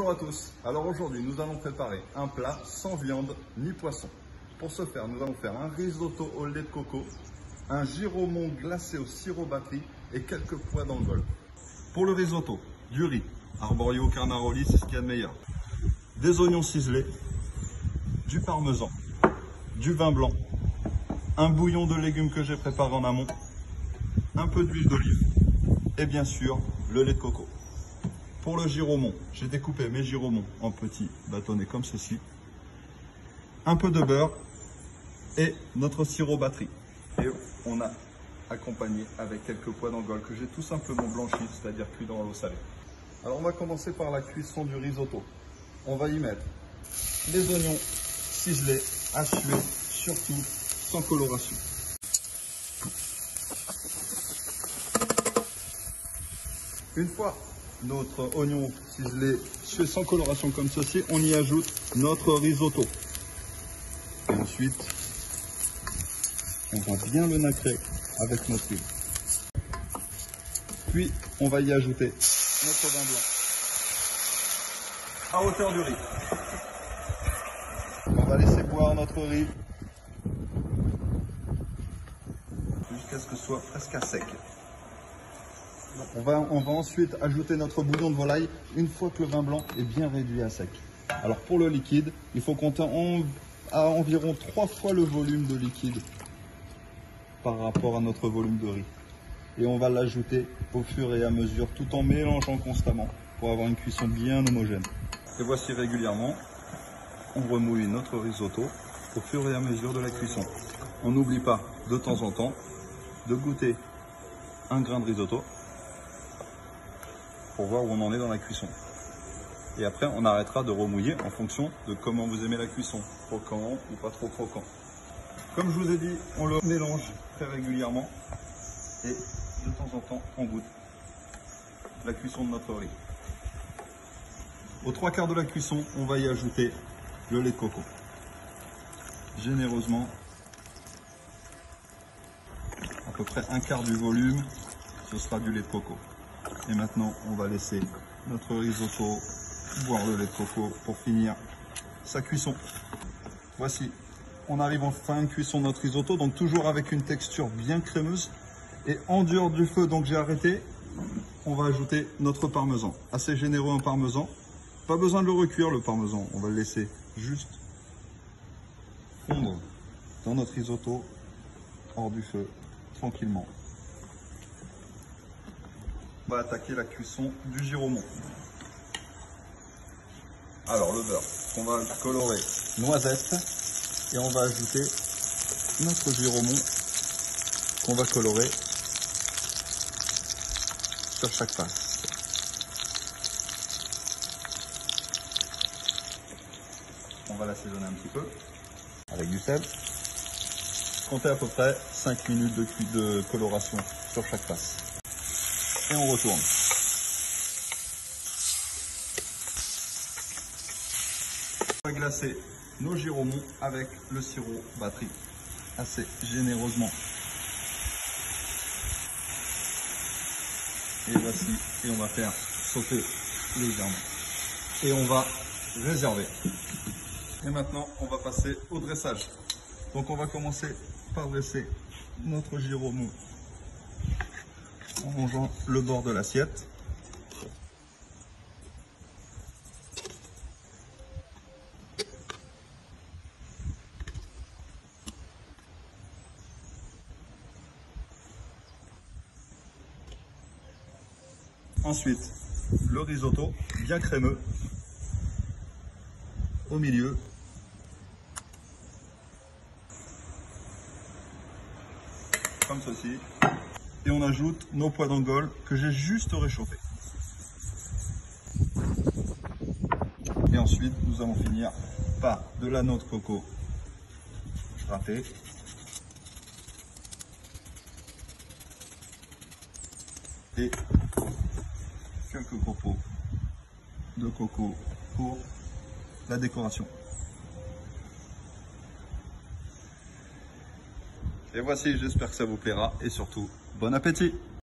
Bonjour à tous. Alors aujourd'hui, nous allons préparer un plat sans viande ni poisson. Pour ce faire, nous allons faire un risotto au lait de coco, un gyro-mont glacé au sirop batterie et quelques pois d'angole. Pour le risotto, du riz, arborio carnaroli, c'est ce qu'il y a de meilleur. Des oignons ciselés, du parmesan, du vin blanc, un bouillon de légumes que j'ai préparé en amont, un peu d'huile d'olive et bien sûr le lait de coco. Pour le gyro-mont, j'ai découpé mes gyro-monts en petits bâtonnets comme ceci, un peu de beurre et notre sirop batterie. Et on a accompagné avec quelques pois d'angole que j'ai tout simplement blanchi, c'est-à-dire cuit dans l'eau salée. Alors on va commencer par la cuisson du risotto. On va y mettre les oignons ciselés, hachés, surtout sans coloration. Une fois notre oignon ciselé fait sans coloration comme ceci, on y ajoute notre risotto. Et ensuite, on va bien le nacrer avec notre huile. Puis, on va y ajouter notre vin blanc à hauteur du riz. On va laisser boire notre riz jusqu'à ce que ce soit presque à sec. On va ensuite ajouter notre bouillon de volaille une fois que le vin blanc est bien réduit à sec. Alors pour le liquide, il faut compter à environ 3 fois le volume de liquide par rapport à notre volume de riz. Et on va l'ajouter au fur et à mesure tout en mélangeant constamment pour avoir une cuisson bien homogène. Et voici régulièrement, on remouille notre risotto au fur et à mesure de la cuisson. On n'oublie pas de temps en temps de goûter un grain de risotto pour voir où on en est dans la cuisson. Et après, on arrêtera de remouiller en fonction de comment vous aimez la cuisson, croquant ou pas trop croquant. Comme je vous ai dit, on le mélange très régulièrement et de temps en temps, on goûte la cuisson de notre riz. Aux 3/4 de la cuisson, on va y ajouter le lait de coco. Généreusement, à peu près 1/4 du volume, ce sera du lait de coco. Et maintenant, on va laisser notre risotto boire le lait de coco pour finir sa cuisson. Voici, on arrive en fin de cuisson de notre risotto, donc toujours avec une texture bien crémeuse. Et en dehors du feu, donc j'ai arrêté, on va ajouter notre parmesan. Assez généreux en parmesan. Pas besoin de le recuire le parmesan, on va le laisser juste fondre dans notre risotto hors du feu, tranquillement. On va attaquer la cuisson du gyro-mont. Alors le beurre, on va colorer noisette et on va ajouter notre gyro-mont qu'on va colorer sur chaque face. On va l'assaisonner un petit peu avec du sel. Comptez à peu près 5 minutes de coloration sur chaque face. Et on retourne. On va glacer nos gyro-monts avec le sirop batterie assez généreusement. Et voici, et on va faire sauter légèrement. Et on va réserver. Et maintenant, on va passer au dressage. Donc on va commencer par dresser notre gyro-mont en longeant le bord de l'assiette. Ensuite, le risotto bien crémeux au milieu. Comme ceci. Et on ajoute nos pois d'angole que j'ai juste réchauffés. Et ensuite, nous allons finir par de la noix de coco râpée. Et quelques copeaux de coco pour la décoration. Et voici, j'espère que ça vous plaira et surtout, bon appétit!